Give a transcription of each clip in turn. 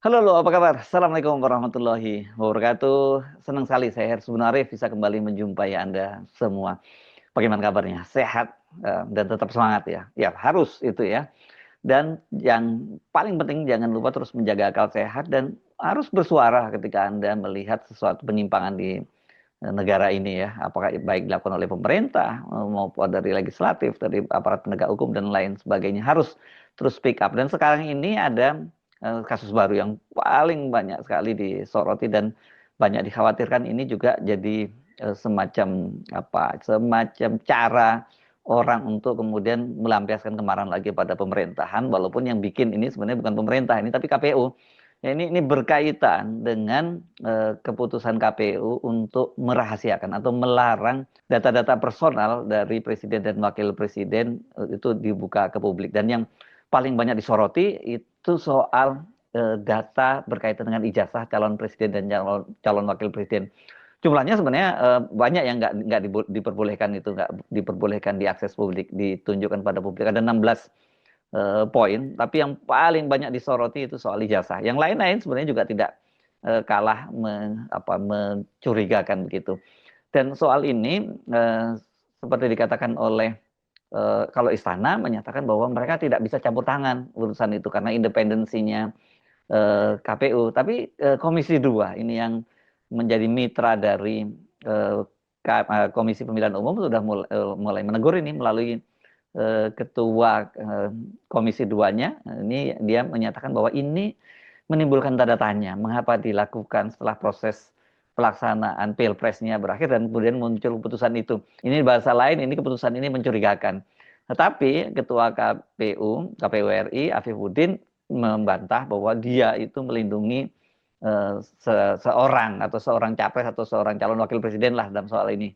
Halo, apa kabar? Assalamualaikum warahmatullahi wabarakatuh. Senang sekali saya Hersubun Arif bisa kembali menjumpai Anda semua. Bagaimana kabarnya? Sehat dan tetap semangat ya. Ya, harus itu ya. Dan yang paling penting jangan lupa terus menjaga akal sehat dan harus bersuara ketika Anda melihat sesuatu penyimpangan di negara ini ya. Apakah baik dilakukan oleh pemerintah maupun dari legislatif, dari aparat penegak hukum dan lain sebagainya. Harus terus speak up. Dan sekarang ini ada kasus baru yang paling banyak sekali disoroti dan banyak dikhawatirkan ini juga jadi semacam apa? Semacam cara orang untuk kemudian melampiaskan kemarahan lagi pada pemerintahan, walaupun yang bikin ini sebenarnya bukan pemerintah ini tapi KPU. Ya, ini berkaitan dengan keputusan KPU untuk merahasiakan atau melarang data-data personal dari presiden dan wakil presiden itu dibuka ke publik. Dan yang paling banyak disoroti itu soal data berkaitan dengan ijazah calon presiden dan calon wakil presiden. Jumlahnya sebenarnya banyak yang nggak diperbolehkan, itu nggak diperbolehkan diakses publik, ditunjukkan pada publik. Ada 16 poin, tapi yang paling banyak disoroti itu soal ijazah. Yang lain-lain sebenarnya juga tidak kalah mencurigakan begitu. Dan soal ini seperti dikatakan oleh kalau istana menyatakan bahwa mereka tidak bisa campur tangan urusan itu karena independensinya KPU. Tapi Komisi 2 ini yang menjadi mitra dari eh, Komisi Pemilihan Umum sudah mulai menegur ini melalui ketua Komisi 2-nya. Ini dia menyatakan bahwa ini menimbulkan tanda tanya mengapa dilakukan setelah proses pelaksanaan pilpresnya berakhir dan kemudian muncul keputusan itu. Ini bahasa lain, ini keputusan ini mencurigakan. Tetapi Ketua KPU RI, Afifuddin membantah bahwa dia itu melindungi seorang atau seorang capres atau seorang calon wakil presiden lah dalam soal ini.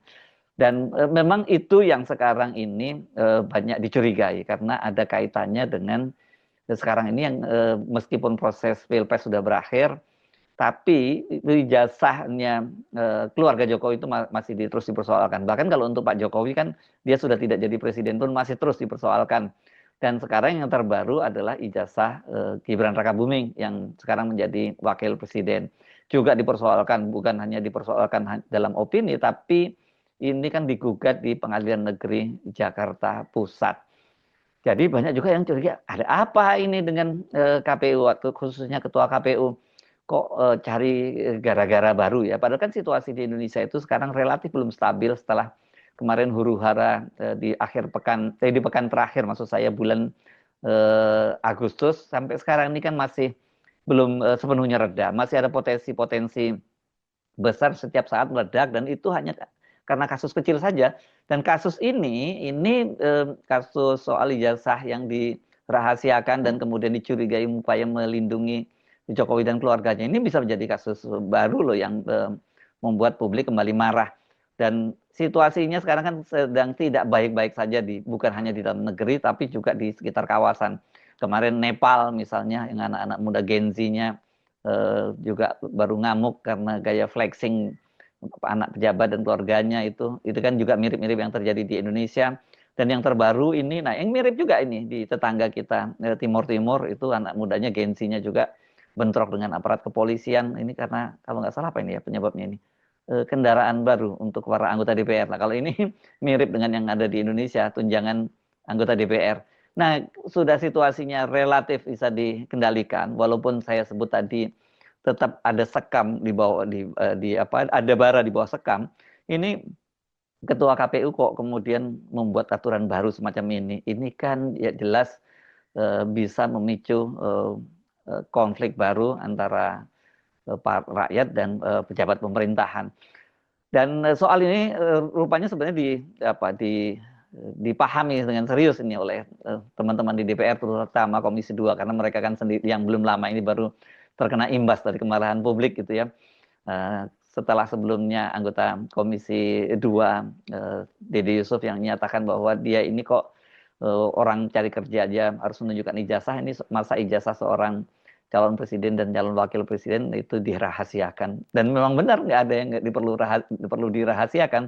Dan memang itu yang sekarang ini banyak dicurigai karena ada kaitannya dengan sekarang ini yang meskipun proses pilpres sudah berakhir, tapi ijazahnya keluarga Jokowi itu masih terus dipersoalkan. Bahkan kalau untuk Pak Jokowi kan dia sudah tidak jadi presiden pun masih terus dipersoalkan. Dan sekarang yang terbaru adalah ijazah Gibran Rakabuming yang sekarang menjadi wakil presiden. Juga dipersoalkan, bukan hanya dipersoalkan dalam opini, tapi ini kan digugat di Pengadilan Negeri Jakarta Pusat. Jadi banyak juga yang curiga, ada apa ini dengan KPU, atau khususnya Ketua KPU, kok cari gara-gara baru ya. Padahal kan situasi di Indonesia itu sekarang relatif belum stabil setelah kemarin huru-hara di pekan terakhir, maksud saya bulan Agustus sampai sekarang ini kan masih belum sepenuhnya reda. Masih ada potensi-potensi besar setiap saat meledak dan itu hanya karena kasus kecil saja. Dan kasus ini kasus soal ijazah yang dirahasiakan dan kemudian dicurigai upaya melindungi Jokowi dan keluarganya ini bisa menjadi kasus baru loh yang membuat publik kembali marah. Dan situasinya sekarang kan sedang tidak baik-baik saja bukan hanya di dalam negeri tapi juga di sekitar kawasan. Kemarin Nepal misalnya yang anak-anak muda Gen Z-nya juga baru ngamuk karena gaya flexing anak pejabat dan keluarganya itu kan juga mirip-mirip yang terjadi di Indonesia. Dan yang terbaru ini, nah yang mirip juga ini di tetangga kita Timur-Timur itu anak mudanya Gen Z-nya juga bentrok dengan aparat kepolisian. Ini karena kalau nggak salah apa ini ya penyebabnya ini kendaraan baru untuk para anggota DPR. Nah kalau ini mirip dengan yang ada di Indonesia, tunjangan anggota DPR. Nah sudah situasinya relatif bisa dikendalikan, walaupun saya sebut tadi tetap ada sekam di bawah ada bara di bawah sekam. Ini ketua KPU kok kemudian membuat aturan baru semacam ini. Ini kan ya jelas bisa memicu konflik baru antara rakyat dan pejabat pemerintahan. Dan soal ini rupanya sebenarnya dipahami dengan serius ini oleh teman-teman di DPR terutama Komisi 2 karena mereka kan sendiri yang belum lama ini baru terkena imbas dari kemarahan publik gitu ya. Setelah sebelumnya anggota Komisi 2 Dede Yusuf yang menyatakan bahwa dia ini kok orang cari kerja aja harus menunjukkan ijazah, ini masa ijazah seorang calon presiden dan calon wakil presiden itu dirahasiakan. Dan memang benar nggak ada yang perlu dirahasiakan.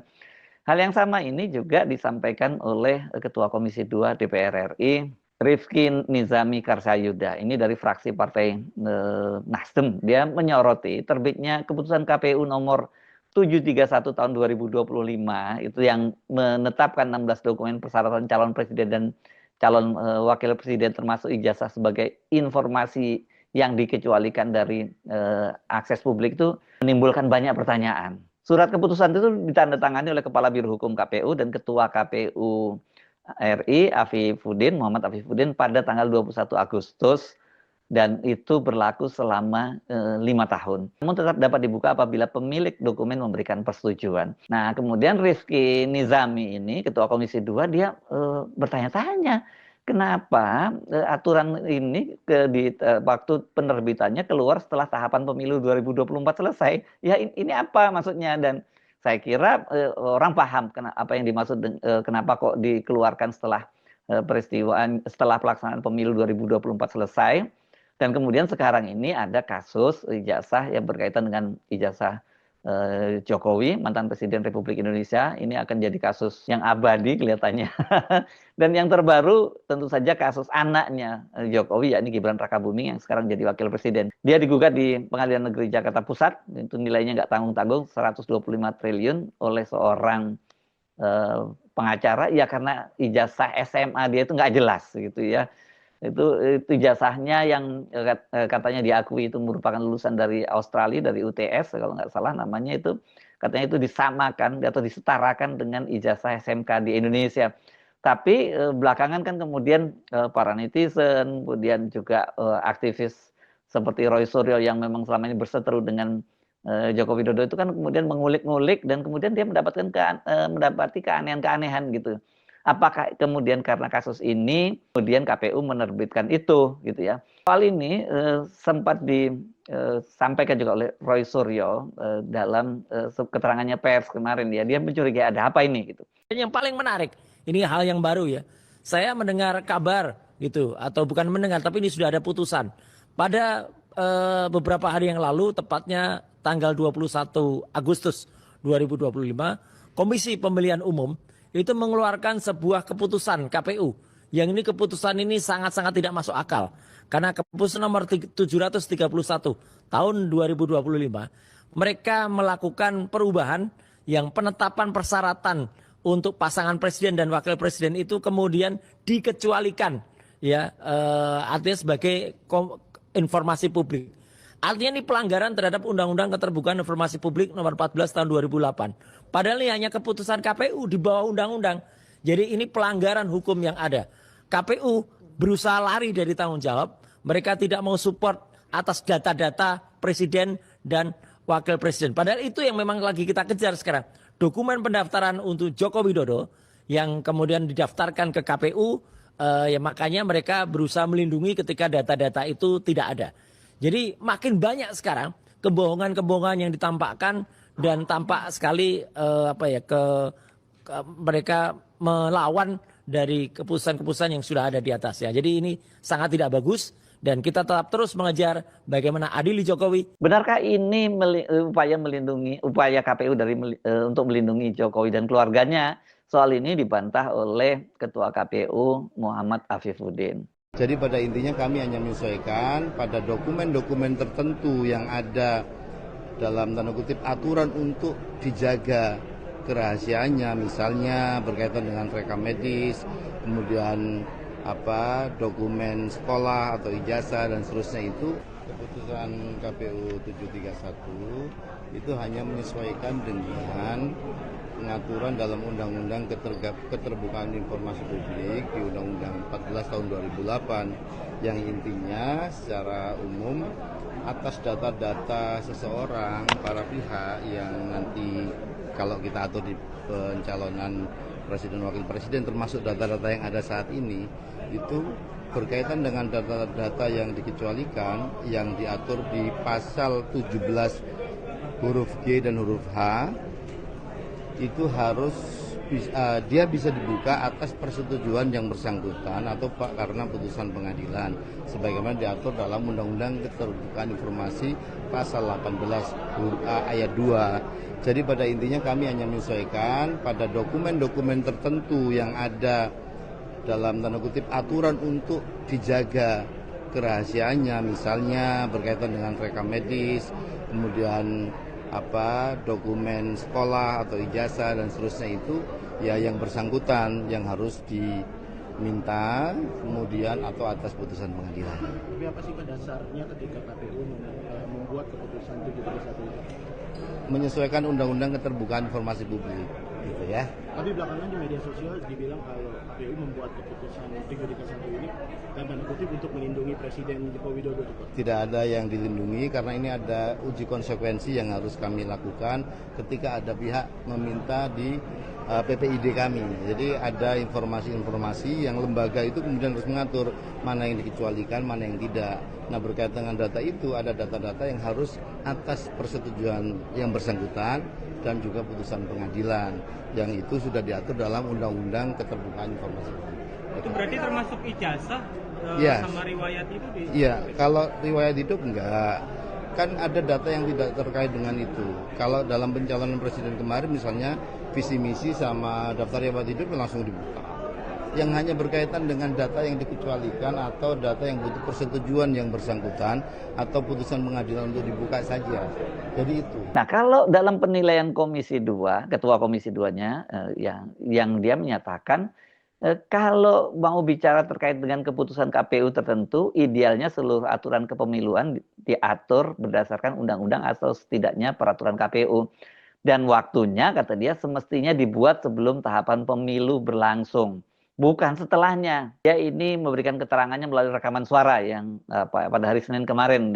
Hal yang sama ini juga disampaikan oleh Ketua Komisi 2 DPR RI Rifki Nizami Karsayuda, ini dari fraksi Partai Nasdem, dia menyoroti terbitnya keputusan KPU nomor 731 tahun 2025 itu yang menetapkan 16 dokumen persyaratan calon presiden dan calon wakil presiden termasuk ijazah sebagai informasi yang dikecualikan dari akses publik itu menimbulkan banyak pertanyaan. Surat keputusan itu ditandatangani oleh Kepala Biro Hukum KPU dan Ketua KPU RI Muhammad Afifuddin pada tanggal 21 Agustus dan itu berlaku selama 5 tahun. Namun tetap dapat dibuka apabila pemilik dokumen memberikan persetujuan. Nah, kemudian Rifki Nizami ini, Ketua Komisi 2, dia bertanya-tanya, kenapa aturan ini waktu penerbitannya keluar setelah tahapan pemilu 2024 selesai? Ya ini apa maksudnya? Dan saya kira orang paham apa yang dimaksud kenapa kok dikeluarkan setelah setelah pelaksanaan pemilu 2024 selesai. Dan kemudian sekarang ini ada kasus ijazah yang berkaitan dengan ijazah Jokowi, mantan Presiden Republik Indonesia. Ini akan jadi kasus yang abadi kelihatannya. Dan yang terbaru tentu saja kasus anaknya Jokowi, yakni Gibran Rakabuming yang sekarang jadi Wakil Presiden. Dia digugat di Pengadilan Negeri Jakarta Pusat, itu nilainya nggak tanggung-tanggung, 125 triliun oleh seorang pengacara, ya karena ijazah SMA dia itu nggak jelas gitu ya. Itu ijazahnya yang katanya diakui itu merupakan lulusan dari Australia, dari UTS kalau nggak salah namanya, itu katanya itu disamakan atau disetarakan dengan ijazah SMK di Indonesia. Tapi belakangan kan kemudian para netizen, kemudian juga aktivis seperti Roy Suryo yang memang selama ini berseteru dengan Joko Widodo itu kan kemudian mengulik-ngulik dan kemudian dia mendapati keanehan-keanehan gitu. Apakah kemudian karena kasus ini kemudian KPU menerbitkan itu gitu ya. Soal ini sempat disampaikan juga oleh Roy Suryo dalam keterangannya pers kemarin ya. Dia mencurigai ada apa ini gitu. Yang paling menarik, ini hal yang baru ya. Saya mendengar kabar gitu, atau bukan mendengar tapi ini sudah ada putusan. Pada beberapa hari yang lalu, tepatnya tanggal 21 Agustus 2025, Komisi Pemilihan Umum itu mengeluarkan sebuah keputusan KPU. Yang ini keputusan ini sangat-sangat tidak masuk akal. Karena keputusan nomor 731 tahun 2025, mereka melakukan perubahan yang penetapan persyaratan untuk pasangan presiden dan wakil presiden itu kemudian dikecualikan, ya, artinya sebagai informasi publik. Artinya ini pelanggaran terhadap Undang-Undang Keterbukaan Informasi Publik nomor 14 tahun 2008. Padahal ini hanya keputusan KPU di bawah undang-undang. Jadi ini pelanggaran hukum yang ada. KPU berusaha lari dari tanggung jawab. Mereka tidak mau support atas data-data presiden dan wakil presiden. Padahal itu yang memang lagi kita kejar sekarang. Dokumen pendaftaran untuk Joko Widodo yang kemudian didaftarkan ke KPU, ya makanya mereka berusaha melindungi ketika data-data itu tidak ada. Jadi makin banyak sekarang kebohongan-kebohongan yang ditampakkan dan tampak sekali mereka melawan dari keputusan-keputusan yang sudah ada di atas ya. Jadi ini sangat tidak bagus dan kita tetap terus mengejar bagaimana adili Jokowi. Benarkah ini upaya KPU untuk melindungi Jokowi dan keluarganya? Soal ini dibantah oleh Ketua KPU Muhammad Afifuddin. Jadi pada intinya kami hanya menyesuaikan pada dokumen-dokumen tertentu yang ada dalam tanda kutip aturan untuk dijaga kerahasiaannya, misalnya berkaitan dengan rekam medis, kemudian dokumen sekolah atau ijazah dan seterusnya. Itu keputusan KPU 731 itu hanya menyesuaikan dengan pengaturan dalam Undang-Undang Keterbukaan Informasi Publik di Undang-Undang 14 tahun 2008 yang intinya secara umum atas data-data seseorang, para pihak yang nanti kalau kita atur di pencalonan presiden wakil presiden termasuk data-data yang ada saat ini itu berkaitan dengan data-data yang dikecualikan yang diatur di pasal 17 huruf G dan huruf H itu harus dia bisa dibuka atas persetujuan yang bersangkutan atau karena putusan pengadilan sebagaimana diatur dalam Undang-Undang Keterbukaan Informasi pasal 18 huruf A ayat 2. Jadi pada intinya kami hanya menyesuaikan pada dokumen-dokumen tertentu yang ada dalam tanda kutip aturan untuk dijaga kerahasiaannya, misalnya berkaitan dengan rekam medis, kemudian dokumen sekolah atau ijazah dan seterusnya, itu ya yang bersangkutan yang harus diminta kemudian atau atas putusan pengadilan. Tapi apa sih dasarnya ketika KPU membuat keputusan 731 itu? Menyesuaikan undang-undang keterbukaan informasi publik, gitu ya. Tapi belakangan di media sosial dibilang kalau KPU membuat keputusan 731 ini dan tanda kutip untuk melindungi Presiden Joko Widodo. Tidak ada yang dilindungi karena ini ada uji konsekuensi yang harus kami lakukan ketika ada pihak meminta di PPID kami. Jadi ada informasi-informasi yang lembaga itu kemudian harus mengatur mana yang dikecualikan, mana yang tidak. Nah, berkaitan dengan data itu, ada data-data yang harus atas persetujuan yang bersangkutan dan juga putusan pengadilan, yang itu sudah diatur dalam Undang-Undang Keterbukaan Informasi Publik. Itu berarti termasuk ijazah sama riwayat itu? Iya, kalau riwayat hidup enggak. Kan ada data yang tidak terkait dengan itu. Kalau dalam pencalonan presiden kemarin misalnya visi misi sama daftar riwayat hidup langsung dibuka. Yang hanya berkaitan dengan data yang dikecualikan atau data yang butuh persetujuan yang bersangkutan atau putusan pengadilan untuk dibuka saja. Jadi itu. Nah, kalau dalam penilaian Komisi 2, Ketua Komisi 2-nya yang dia menyatakan kalau mau bicara terkait dengan keputusan KPU tertentu, idealnya seluruh aturan kepemiluan diatur berdasarkan undang-undang atau setidaknya peraturan KPU. Dan waktunya, kata dia, semestinya dibuat sebelum tahapan pemilu berlangsung. Bukan setelahnya. Dia ini memberikan keterangannya melalui rekaman suara yang pada hari Senin kemarin.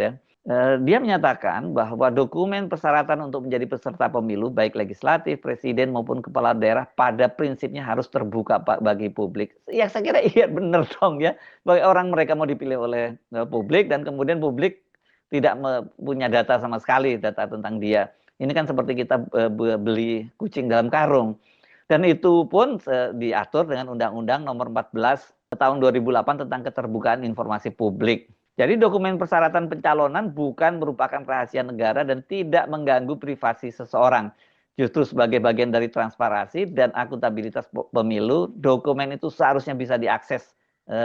Dia menyatakan bahwa dokumen persyaratan untuk menjadi peserta pemilu, baik legislatif, presiden maupun kepala daerah, pada prinsipnya harus terbuka bagi publik. Ya saya kira iya benar dong ya. Bagi orang mereka mau dipilih oleh publik dan kemudian publik tidak punya data sama sekali, data tentang dia. Ini kan seperti kita beli kucing dalam karung. Dan itu pun diatur dengan Undang-Undang Nomor 14 tahun 2008 tentang keterbukaan informasi publik. Jadi dokumen persyaratan pencalonan bukan merupakan rahasia negara dan tidak mengganggu privasi seseorang. Justru sebagai bagian dari transparansi dan akuntabilitas pemilu, dokumen itu seharusnya bisa diakses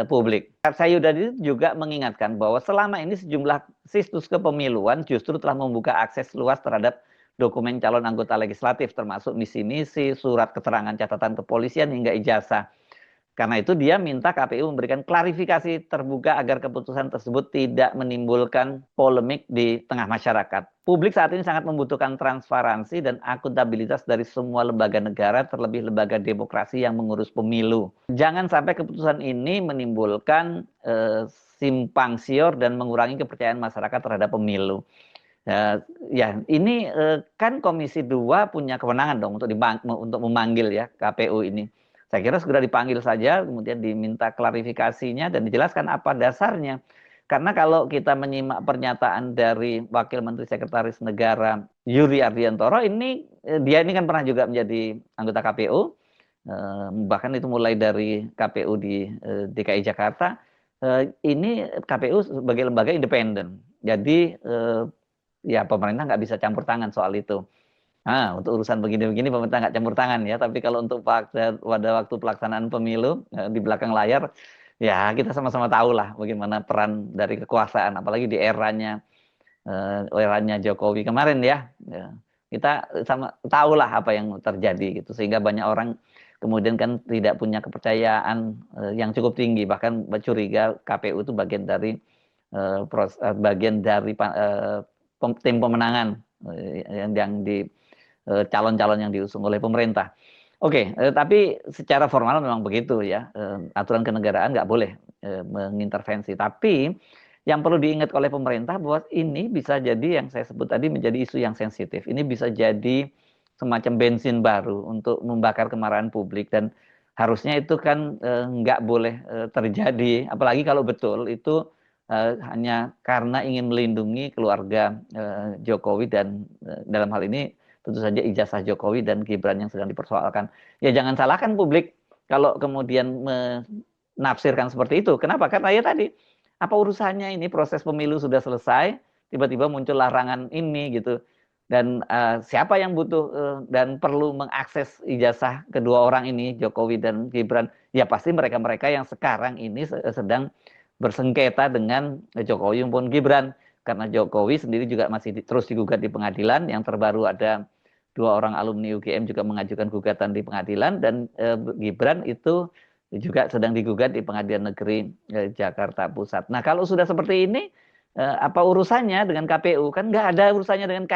publik. Sayudadi juga mengingatkan bahwa selama ini sejumlah situs kepemiluan justru telah membuka akses luas terhadap dokumen calon anggota legislatif, termasuk misi-misi, surat keterangan catatan kepolisian, hingga ijazah. Karena itu dia minta KPU memberikan klarifikasi terbuka agar keputusan tersebut tidak menimbulkan polemik di tengah masyarakat. Publik saat ini sangat membutuhkan transparansi dan akuntabilitas dari semua lembaga negara, terlebih lembaga demokrasi yang mengurus pemilu. Jangan sampai keputusan ini menimbulkan simpang siur dan mengurangi kepercayaan masyarakat terhadap pemilu. Ya, ini kan Komisi 2 punya kewenangan dong untuk memanggil ya KPU ini. Saya kira segera dipanggil saja, kemudian diminta klarifikasinya dan dijelaskan apa dasarnya. Karena kalau kita menyimak pernyataan dari Wakil Menteri Sekretaris Negara Yuri Ardiantoro, dia ini kan pernah juga menjadi anggota KPU, bahkan itu mulai dari KPU di DKI Jakarta. Ini KPU sebagai lembaga independen. Jadi ya pemerintah nggak bisa campur tangan soal itu. Nah, untuk urusan begini-begini pemerintah nggak campur tangan ya. Tapi kalau untuk pada waktu pelaksanaan pemilu di belakang layar, ya kita sama-sama tahu lah bagaimana peran dari kekuasaan, apalagi di eranya Jokowi kemarin ya. Kita sama tahu lah apa yang terjadi gitu, sehingga banyak orang kemudian kan tidak punya kepercayaan yang cukup tinggi, bahkan curiga KPU itu bagian dari tim pemenangan yang di calon-calon yang diusung oleh pemerintah. Oke, tapi secara formal memang begitu ya. Aturan kenegaraan nggak boleh mengintervensi. Tapi yang perlu diingat oleh pemerintah bahwa ini bisa jadi yang saya sebut tadi menjadi isu yang sensitif. Ini bisa jadi semacam bensin baru untuk membakar kemarahan publik, dan harusnya itu kan nggak boleh terjadi. Apalagi kalau betul itu hanya karena ingin melindungi keluarga Jokowi dan dalam hal ini tentu saja ijazah Jokowi dan Gibran yang sedang dipersoalkan. Ya jangan salahkan publik kalau kemudian menafsirkan seperti itu. Kenapa? Karena ya tadi, apa urusannya ini proses pemilu sudah selesai, tiba-tiba muncul larangan ini gitu. Dan siapa yang butuh dan perlu mengakses ijazah kedua orang ini, Jokowi dan Gibran? Ya pasti mereka-mereka yang sekarang ini sedang bersengketa dengan Jokowi maupun Gibran. Karena Jokowi sendiri juga masih terus digugat di pengadilan. Yang terbaru ada 2 orang alumni UGM juga mengajukan gugatan di pengadilan. Dan Gibran itu juga sedang digugat di Pengadilan Negeri Jakarta Pusat. Nah kalau sudah seperti ini, apa urusannya dengan KPU? Kan nggak ada urusannya dengan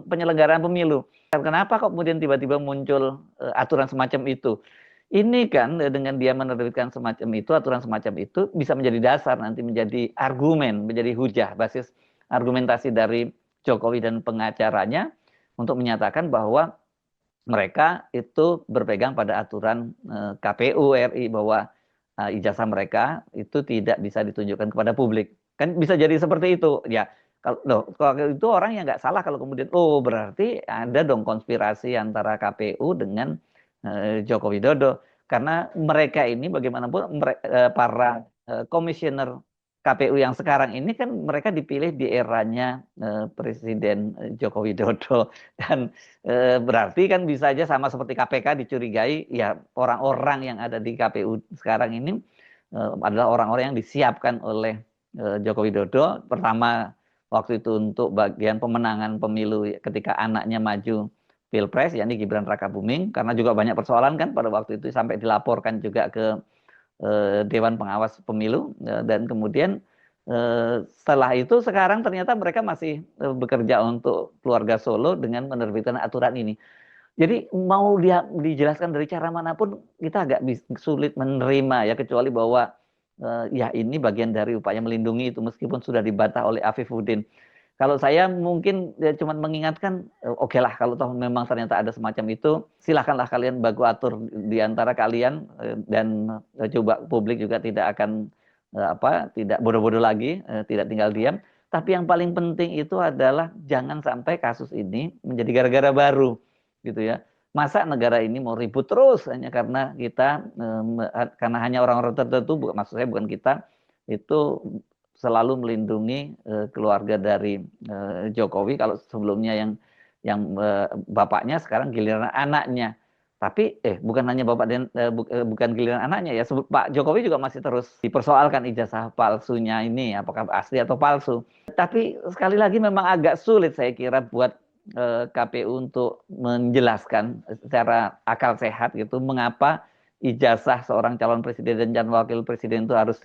penyelenggaraan pemilu. Kenapa kok kemudian tiba-tiba muncul aturan semacam itu? Ini kan dengan dia menerbitkan semacam itu, aturan semacam itu bisa menjadi dasar nanti menjadi argumen, menjadi hujah, basis argumentasi dari Jokowi dan pengacaranya untuk menyatakan bahwa mereka itu berpegang pada aturan KPU RI bahwa ijazah mereka itu tidak bisa ditunjukkan kepada publik. Kan bisa jadi seperti itu. Ya, kalau itu orang yang nggak salah kalau kemudian berarti ada dong konspirasi antara KPU dengan Joko Widodo. Karena mereka ini bagaimanapun para komisioner KPU yang sekarang ini kan mereka dipilih di eranya Presiden Joko Widodo. Dan berarti kan bisa aja sama seperti KPK dicurigai ya orang-orang yang ada di KPU sekarang ini adalah orang-orang yang disiapkan oleh Joko Widodo. Pertama waktu itu untuk bagian pemenangan pemilu ketika anaknya maju Pilpres, yakni Gibran Rakabuming, karena juga banyak persoalan kan pada waktu itu sampai dilaporkan juga ke Dewan Pengawas Pemilu dan kemudian setelah itu sekarang ternyata mereka masih bekerja untuk keluarga Solo dengan menerbitkan aturan ini. Jadi mau dijelaskan dari cara manapun kita agak sulit menerima ya, kecuali bahwa ya ini bagian dari upaya melindungi itu meskipun sudah dibantah oleh Afifuddin. Kalau saya mungkin ya cuma mengingatkan, oke lah kalau toh memang ternyata ada semacam itu, silahkanlah kalian baku atur di antara kalian dan coba publik juga tidak akan tidak bodoh-bodoh lagi, tidak tinggal diam. Tapi yang paling penting itu adalah jangan sampai kasus ini menjadi gara-gara baru, gitu ya. Masa negara ini mau ribut terus hanya karena kita, karena hanya orang-orang tertentu, maksud saya bukan kita, itu selalu melindungi keluarga dari Jokowi. Kalau sebelumnya yang bapaknya, sekarang giliran anaknya. Tapi bukan hanya bapak dan bukan giliran anaknya ya. Pak Jokowi juga masih terus dipersoalkan ijazah palsunya ini apakah asli atau palsu. Tapi sekali lagi memang agak sulit saya kira buat KPU untuk menjelaskan secara akal sehat gitu mengapa ijazah seorang calon presiden dan calon wakil presiden itu harus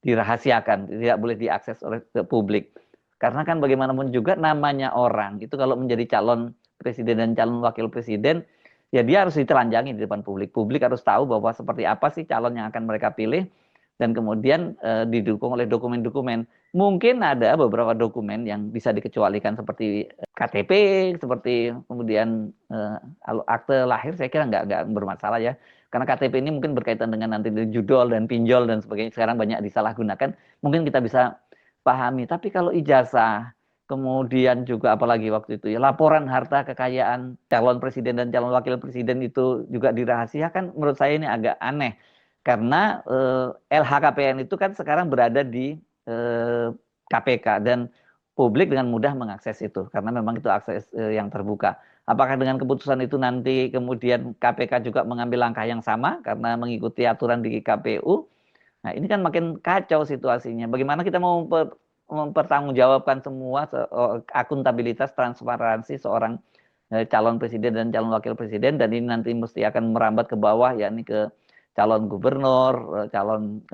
dirahasiakan, tidak boleh diakses oleh publik. Karena kan bagaimanapun juga namanya orang itu kalau menjadi calon presiden dan calon wakil presiden, ya dia harus ditelanjangi di depan publik. Publik harus tahu bahwa seperti apa sih calon yang akan mereka pilih dan kemudian didukung oleh dokumen-dokumen. Mungkin ada beberapa dokumen yang bisa dikecualikan seperti KTP, seperti kemudian akte lahir, saya kira nggak bermasalah ya. Karena KTP ini mungkin berkaitan dengan nanti judol dan pinjol dan sebagainya. Sekarang banyak disalahgunakan. Mungkin kita bisa pahami. Tapi kalau ijazah, kemudian juga apalagi waktu itu ya laporan harta kekayaan calon presiden dan calon wakil presiden itu juga dirahasiakan, menurut saya ini agak aneh. Karena LHKPN itu kan sekarang berada di KPK dan publik dengan mudah mengakses itu. Karena memang itu akses yang terbuka. Apakah dengan keputusan itu nanti kemudian KPK juga mengambil langkah yang sama karena mengikuti aturan di KPU? Nah ini kan makin kacau situasinya. Bagaimana kita mau mempertanggungjawabkan semua akuntabilitas, transparansi seorang calon presiden dan calon wakil presiden, dan ini nanti mesti akan merambat ke bawah, yakni ke calon gubernur, calon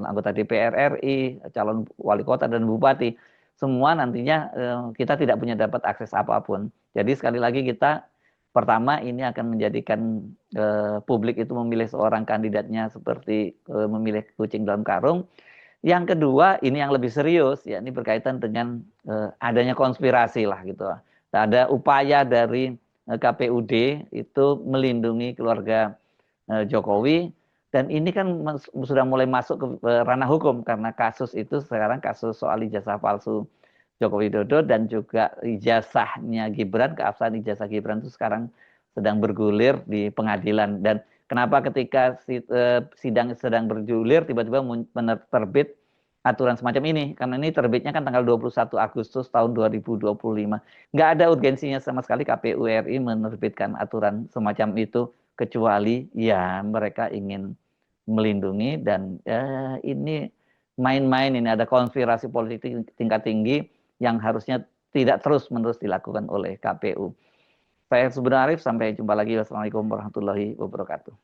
anggota DPR RI, calon wali kota dan bupati. Semua nantinya kita tidak punya dapat akses apapun. Jadi sekali lagi kita pertama ini akan menjadikan publik itu memilih seorang kandidatnya seperti memilih kucing dalam karung. Yang kedua ini yang lebih serius, ya ini berkaitan dengan adanya konspirasi lah gitu. Ada upaya dari KPUD itu melindungi keluarga Jokowi. Dan ini kan sudah mulai masuk ke ranah hukum karena kasus itu sekarang kasus soal ijazah palsu Joko Widodo dan juga ijazahnya Gibran, keabsahan ijazah Gibran itu sekarang sedang bergulir di pengadilan. Dan kenapa ketika sidang sedang bergulir tiba-tiba terbit aturan semacam ini, karena ini terbitnya kan tanggal 21 Agustus tahun 2025. Nggak ada urgensinya sama sekali KPU RI menerbitkan aturan semacam itu, kecuali ya mereka ingin melindungi dan ya, ini main-main, ini ada konspirasi politik tingkat tinggi yang harusnya tidak terus-menerus dilakukan oleh KPU. Saya Subhan Arif, sampai jumpa lagi. Wassalamualaikum warahmatullahi wabarakatuh.